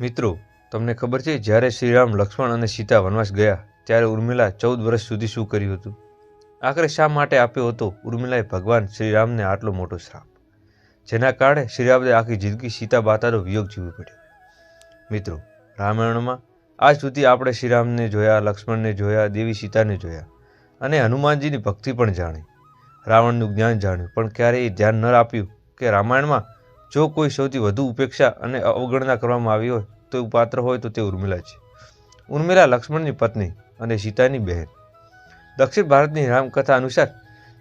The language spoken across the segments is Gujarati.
મિત્રો, તમને ખબર છે જ્યારે શ્રીરામ, લક્ષ્મણ અને સીતા વનવાસ ગયા ત્યારે ઉર્મિલા 14 વર્ષ સુધી શું કર્યું હતું? આખરે શા માટે આપ્યો હતો ઉર્મિલાએ ભગવાન શ્રીરામને આટલો મોટો શ્રાપ, જેના કારણે શ્રીરામને આખી જિંદગી સીતા માતાનો વિયોગ જીવવો પડ્યો? મિત્રો, રામાયણમાં આજ સુધી આપણે શ્રીરામને જોયા, લક્ષ્મણને જોયા, દેવી સીતાને જોયા અને હનુમાનજીની ભક્તિ પણ જાણી, રાવણનું જ્ઞાન જાણ્યું, પણ ક્યારેય એ ધ્યાન ન આપ્યું કે રામાયણમાં જો કોઈ સૌથી વધુ ઉપેક્ષા અને અવગણના કરવામાં આવી હોય તો પાત્ર હોય તો તે ઉર્મિલા છે. ઉર્મિલા લક્ષ્મણની પત્ની અને સીતાની બહેન. દક્ષિણ ભારતની રામકથા અનુસાર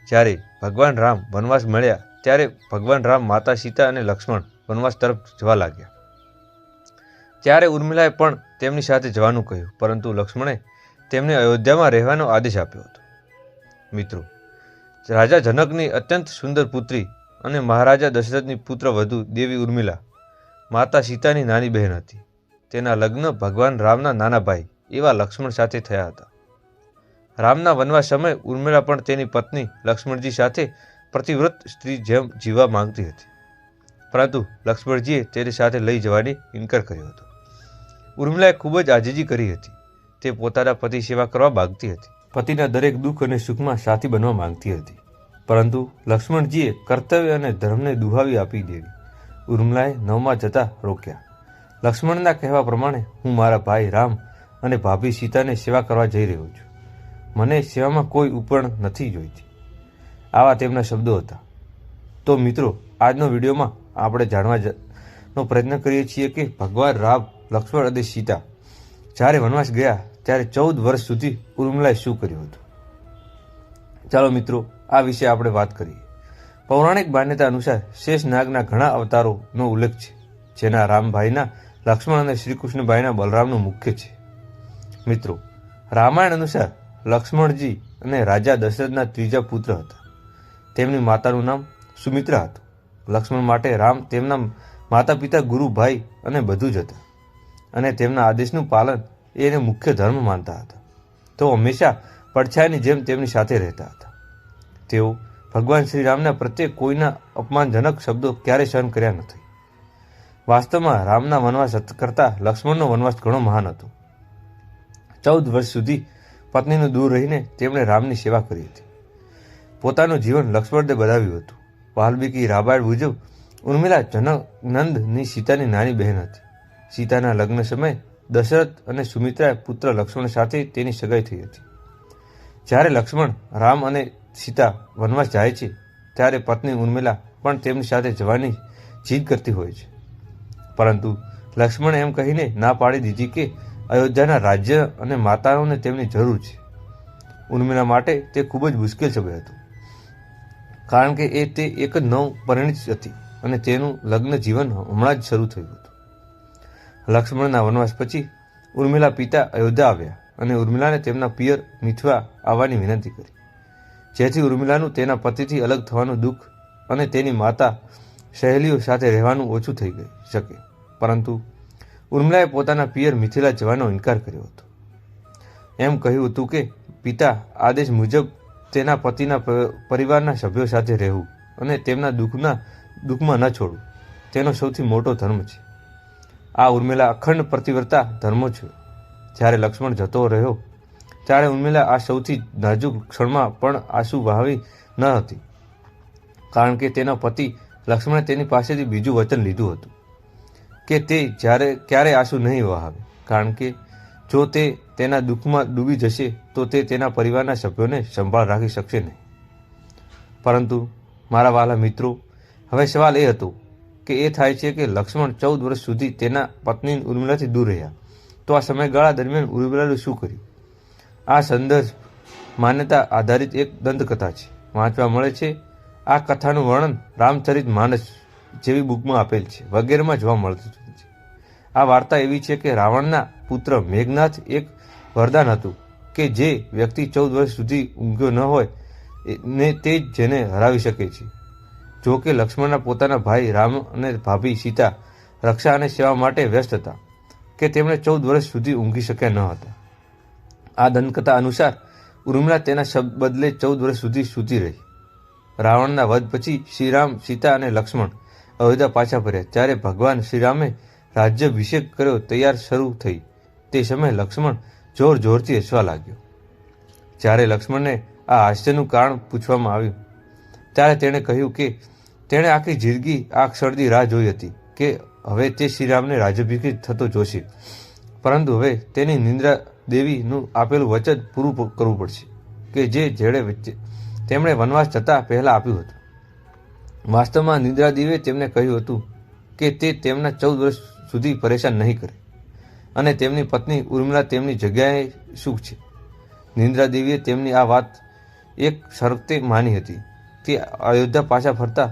જ્યારે ભગવાન રામ વનવાસ મળ્યા ત્યારે ભગવાન રામ, માતા સીતા અને લક્ષ્મણ વનવાસ તરફ જવા લાગ્યા. ત્યારે ઉર્મિલાએ પણ તેમની સાથે જવાનું કહ્યું, પરંતુ લક્ષ્મણે તેમને અયોધ્યામાં રહેવાનો આદેશ આપ્યો હતો. મિત્રો, રાજા જનકની અત્યંત સુંદર પુત્રી અને મહારાજા દશરથની પુત્ર વધુ દેવી ઉર્મિલા માતા સીતાની નાની બહેન હતી. તેના લગ્ન ભગવાન રામના નાના ભાઈ એવા લક્ષ્મણ સાથે થયા હતા. રામના વનવાસ સમયે ઉર્મિલા પણ તેની પત્ની લક્ષ્મણજી સાથે પ્રતિવ્રત સ્ત્રી જેમ જીવવા માંગતી હતી, પરંતુ લક્ષ્મણજીએ તેની સાથે લઈ જવાની ઇનકાર કર્યો હતો. ઉર્મિલાએ ખૂબ જ આજીજી કરી હતી. તે પોતાના પતિ સેવા કરવા માંગતી હતી, પતિના દરેક દુઃખ અને સુખમાં સાથી બનવા માંગતી હતી, પરંતુ લક્ષ્મણજીએ કર્તવ્ય અને ધર્મને દુહાવી આપી દેવી ઉર્મિલાએ નવમાં જતા રોક્યા. લક્ષ્મણના કહેવા પ્રમાણે હું મારા ભાઈ રામ અને ભાભી સીતાને સેવા કરવા જઈ રહ્યો છું. મને સેવામાં કોઈ ઉપણ નથી જોઈતી. આવા તેમના શબ્દો હતા. તો મિત્રો, આજનો વિડીયોમાં આપણે જાણવાનો પ્રયત્ન કરીએ છીએ કે ભગવાન રામ, લક્ષ્મણ અને સીતા જ્યારે વનવાસ ગયા ત્યારે 14 વર્ષ સુધી ઉર્મિલાએ શું કર્યું હતું. ચાલો મિત્રો, આ વિશે આપણે વાત કરીએ. પૌરાણિક માન્યતા અનુસાર શેષનાગના ઘણા અવતારોનો ઉલ્લેખ છે, જેના રામભાઈના લક્ષ્મણ અને શ્રીકૃષ્ણભાઈના બલરામનું મુખ્ય છે. મિત્રો, રામાયણ અનુસાર લક્ષ્મણજી અને રાજા દશરથના ત્રીજા પુત્ર હતા. તેમની માતાનું નામ સુમિત્રા હતું. લક્ષ્મણ માટે રામ તેમના માતા પિતા, ગુરુ, ભાઈ અને બધું જ હતા, અને તેમના આદેશનું પાલન એને મુખ્ય ધર્મ માનતા હતા. તેઓ હંમેશા પડછાયાની જેમ તેમની સાથે રહેતા હતા. તેઓ ભગવાન શ્રીરામના પ્રત્યે કોઈના અપમાનજનક શબ્દો ક્યારેય સહન કર્યા નથી. વાસ્તવમાં રામના વનવાસ કરતાં લક્ષ્મણનો વનવાસ ઘણો મહાન હતો. 14 વર્ષ સુધી પત્નીનું દૂર રહીને તેમણે રામની સેવા કરી હતી. પોતાનું જીવન લક્ષ્મણને બધાવ્યું હતું. વાલ્મીકી રામાયણ મુજબ ઉર્મિલા જનકનંદની સીતાની નાની બહેન હતી. સીતાના લગ્ન સમયે દશરથ અને સુમિત્રાએ પુત્ર લક્ષ્મણ સાથે તેની સગાઈ થઈ હતી. જ્યારે લક્ષ્મણ, રામ અને સીતા વનવાસ જાય છે ત્યારે પત્ની ઉર્મિલા પણ તેમની સાથે જવાની જીદ કરતી હોય છે, પરંતુ લક્ષ્મણે એમ કહીને ના પાડી દીધી કે અયોધ્યાના રાજ્ય અને માતાઓને તેમની જરૂર છે. ઉર્મિલા માટે તે ખૂબ જ મુશ્કેલ સમય હતો, કારણ કે તે એક જ નવ પરિણીત હતી અને તેનું લગ્ન જીવન હમણાં જ શરૂ થયું હતું. લક્ષ્મણના વનવાસ પછી ઉર્મિલા પિતા અયોધ્યા આવ્યા અને ઉર્મિલાને તેમના પિયર મિથવા આવવાની વિનંતી કરી, જેથી ઉર્મિલાનું તેના પતિથી અલગ થવાનું દુઃખ અને તેની માતા સહેલીઓ સાથે રહેવાનું ઓછું થઈ શકે. પરંતુ ઉર્મિલાએ પોતાના પિયર મિથિલા જવાનો ઇનકાર કર્યો હતો. એમ કહ્યું હતું કે પિતા આદેશ મુજબ તેના પતિના પરિવારના સભ્યો સાથે રહેવું અને તેમના દુઃખમાં ન છોડવું તેનો સૌથી મોટો ધર્મ છે. આ ઉર્મિલા અખંડ પ્રતિવ્રતા ધર્મો છે. જ્યારે લક્ષ્મણ જતો રહ્યો ત્યારે ઉર્મિલા આ સૌથી નાજુક ક્ષણમાં પણ આંસુ વહાવી ન હતી, કારણ કે તેના પતિ લક્ષ્મણે તેની પાસેથી બીજું વચન લીધું હતું કે તે ક્યારે આંસુ નહીં વહાવે, કારણ કે જો તે તેના દુઃખમાં ડૂબી જશે તો તે તેના પરિવારના સભ્યોને સંભાળ રાખી શકશે નહીં. પરંતુ મારા વહાલા મિત્રો, હવે સવાલ એ હતો કે એ થાય છે કે લક્ષ્મણ 14 વર્ષ સુધી તેના પત્ની ઉર્મિલાથી દૂર રહ્યા, તો આ સમયગાળા દરમિયાન ઉર્મિલાએ શું કર્યું? આ સંદર્ભ માન્યતા આધારિત એક દંતકથા છે, વાંચવા મળે છે. આ કથાનું વર્ણન રામચરિત માનસ જેવી બુકમાં આપેલ છે વગેરેમાં જોવા મળતું છે. આ વાર્તા એવી છે કે રાવણના પુત્ર મેઘનાથ એક વરદાન હતું કે જે વ્યક્તિ 14 વર્ષ સુધી ઊંઘ્યો ન હોય ને તે જ જેને હરાવી શકે છે. જો કે લક્ષ્મણના પોતાના ભાઈ રામ અને ભાભી સીતા રક્ષા અને સેવા માટે વ્યસ્ત હતા કે તેમણે 14 વર્ષ સુધી ઊંઘી શક્યા ન હતા. આ દંતકથા અનુસાર ઉર્મિલા તેના બદલે 14 વર્ષ સુધી સૂતી રહી. રાવણના વધ પછી શ્રીરામ, સીતા અને લક્ષ્મણ અયોધ્યા પાછા ફર્યા ત્યારે ભગવાન શ્રીરામે રાજ્યાભિષેક કર્યો તૈયાર શરૂ થઈ તે સમયે લક્ષ્મણ જોર જોરથી હસવા લાગ્યો. જ્યારે લક્ષ્મણને આ હાસ્યનું કારણ પૂછવામાં આવ્યું ત્યારે તેણે કહ્યું કે તેણે આખી જિંદગી આ ક્ષણની રાહ જોઈ હતી કે હવે તે શ્રીરામને રાજ્યાભિષેક થતો જોશે, પરંતુ હવે તેની નિંદ્રા દેવીનું આપેલું વચન પૂરું કરવું પડશે કે જે જેડે તેમણે વનવાસ જતા પહેલા આપ્યું હતું. વાસ્તવમાં નિંદ્રા દેવીએ તેમને કહ્યું હતું કે તે તેમના 14 વર્ષ સુધી પરેશાન નહીં કરે અને તેમની પત્ની ઉર્મિલા તેમની જગ્યાએ સુખ છે. નિંદ્રા દેવીએ તેમની આ વાત એક શરતે માની હતી કે અયોધ્યા પાછા ફરતા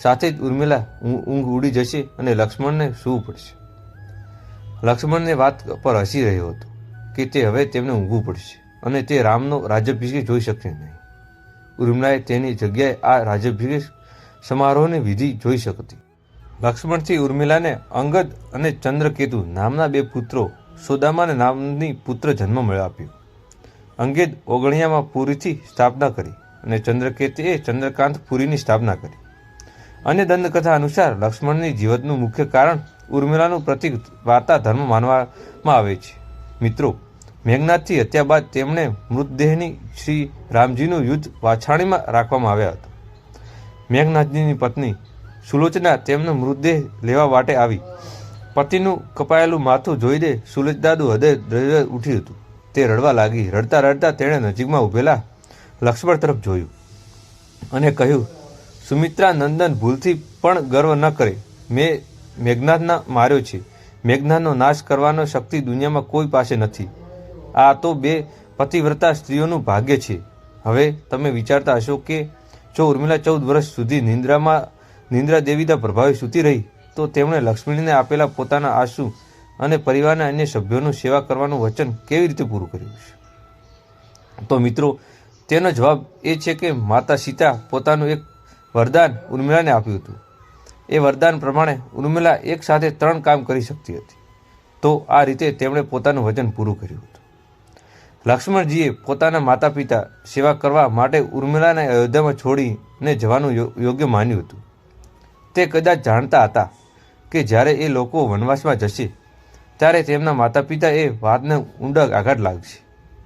સાથે જ ઉર્મિલા ઊંઘ ઉડી જશે અને લક્ષ્મણને સૂવું પડશે. લક્ષ્મણને વાત પર હસી રહ્યો હતો કે તે હવે તેમને ઊંઘવું પડશે અને તે રામનો રાજ્યાભિષેક જોઈ શકશે નહીં. ઉર્મિલાએ તેની જગ્યાએ આ રાજ્યાભિષેક સમારોહની વિધિ જોઈ શકતી. લક્ષ્મણથી ઉર્મિલાને અંગદ અને ચંદ્રકેતુ નામના 2 પુત્રો સુદામા નામની પુત્ર જન્મ આપ્યો. અંગદ ઓગણિયામાં પુરીથી સ્થાપના કરી અને ચંદ્રકેતુએ ચંદ્રકાંતપુરીની સ્થાપના કરી. અન્ય દંતકથા અનુસાર લક્ષ્મણની જીવનનું મુખ્ય કારણ ઉર્મિલાનું પ્રતીક વાર્તા ધર્મ માનવામાં આવે છે. મિત્રો, મેઘનાદથી હત્યા બાદ તેમણે મૃતદેહની શ્રી રામજીનું યુદ્ધ વાછાણીમાં રાખવામાં આવ્યા હતા. મેઘનાદજીની પત્ની સુલોચના તેમનો મૃતદેહ લેવા માટે આવી. પતિનું કપાયેલું માથું જોઈને સુલોચનાનું હૃદય ઉઠ્યું હતું. તે રડવા લાગી. રડતા રડતા તેણે નજીકમાં ઊભેલા લક્ષ્મણ તરફ જોયું અને કહ્યું, સુમિત્રા નંદન ભૂલથી પણ ગર્વ ન કરે. મેં મેઘનાદના માર્યો છે. મેઘનાદનો નાશ કરવાનો શક્તિ દુનિયામાં કોઈ પાસે નથી. આ તો 2 પતિવ્રતા સ્ત્રીઓનું ભાગ્ય છે. હવે તમે વિચારતા હશો કે જો ઉર્મિલા 14 વર્ષ સુધી નિંદ્રા દેવીના પ્રભાવે સૂતી રહી તો તેમણે લક્ષ્મણીને આપેલા પોતાના આંસુ અને પરિવારના અન્ય સભ્યોની સેવા કરવાનું વચન કેવી રીતે પૂરું કર્યું છે? તો મિત્રો, તેનો જવાબ એ છે કે માતા સીતા પોતાનું એક વરદાન ઉર્મિલાને આપ્યું હતું. એ વરદાન પ્રમાણે ઉર્મિલા એક સાથે 3 કામ કરી શકતી હતી. તો આ રીતે તેમણે પોતાનું વચન પૂરું કર્યું હતું. લક્ષ્મણજીએ પોતાના માતા પિતા સેવા કરવા માટે ઉર્મિલાને અયોધ્યામાં છોડીને જવાનું યોગ્ય માન્યું હતું. તે કદાચ જાણતા હતા કે જ્યારે એ લોકો વનવાસમાં જશે ત્યારે તેમના માતા પિતા એ વાતને ઊંડા આઘાત લાગશે.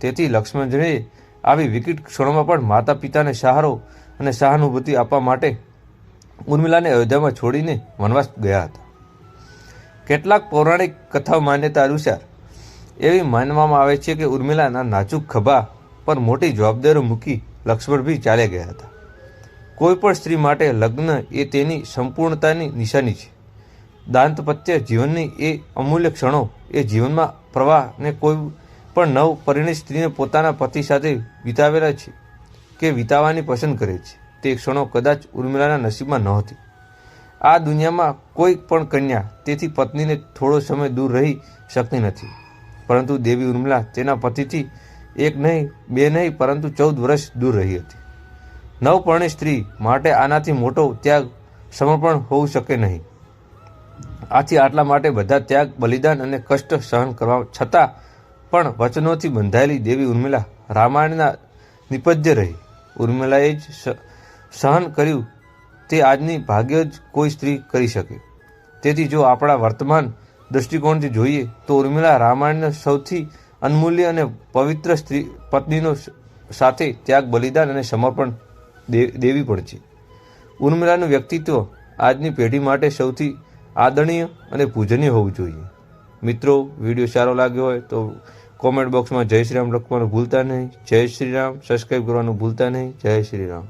તેથી લક્ષ્મણજીએ આવી વિકટ ક્ષણોમાં પણ માતા પિતાને સહારો અને સહાનુભૂતિ આપવા માટે ઉર્મિલાને અયોધ્યામાં છોડીને વનવાસ ગયા હતા. કેટલાક પૌરાણિક કથાઓ માન્યતા અનુસાર એવી માનવામાં આવે છે કે ઉર્મિલાના નાજુક ખભા પર મોટી જવાબદારીઓ મૂકી લક્ષ્મણજી ચાલ્યા ગયા હતા. કોઈ પણ સ્ત્રી માટે લગ્ન એ તેની સંપૂર્ણતાની નિશાની છે. દાંપત્ય જીવનની એ અમૂલ્ય ક્ષણો એ જીવનમાં પ્રવાહને કોઈ પણ નવ પરિણીત સ્ત્રીને પોતાના પતિ સાથે વિતાવેલા છે કે વિતાવવાની પસંદ કરે છે. તે ક્ષણો કદાચ ઉર્મિલાના નસીબમાં નહોતી. આ દુનિયામાં કોઈ પણ કન્યા તેની પત્નીને થોડો સમય દૂર રહી શકતી નથી, પરંતુ દેવી ઉર્મિલા તેના પતિથી 1 નહીં 2 નહીં પરંતુ 14 વર્ષ દૂર રહી હતી. નવપરિણીત સ્ત્રી માટે આનાથી મોટો ત્યાગ સમર્પણ હોવું શકે નહીં. આથી આટલા માટે બધા ત્યાગ, બલિદાન અને કષ્ટ સહન કરવા છતાં પણ વચનોથી બંધાયેલી દેવી ઉર્મિલા રામાયણના નિપજ્ય રહી. ઉર્મિલાએ જ સહન કર્યું તે આજની ભાગ્ય જ કોઈ સ્ત્રી કરી શકે. તેથી જો આપણા વર્તમાન દૃષ્ટિકોણથી જોઈએ તો ઉર્મિલા રામાયણના સૌથી અનમૂલ્ય અને પવિત્ર સ્ત્રી પત્નીનો સાથે ત્યાગ, બલિદાન અને સમર્પણ દેવી પણ છે. ઉર્મિલાનું વ્યક્તિત્વ આજની પેઢી માટે સૌથી આદરણીય અને પૂજનીય હોવું જોઈએ. મિત્રો, વિડીયો સારો લાગ્યો હોય તો કોમેન્ટ બોક્સમાં જય શ્રી રામ લખવાનું ભૂલતા નહીં. જય શ્રી રામ. સબસ્ક્રાઈબ કરવાનું ભૂલતા નહીં. જય શ્રી રામ.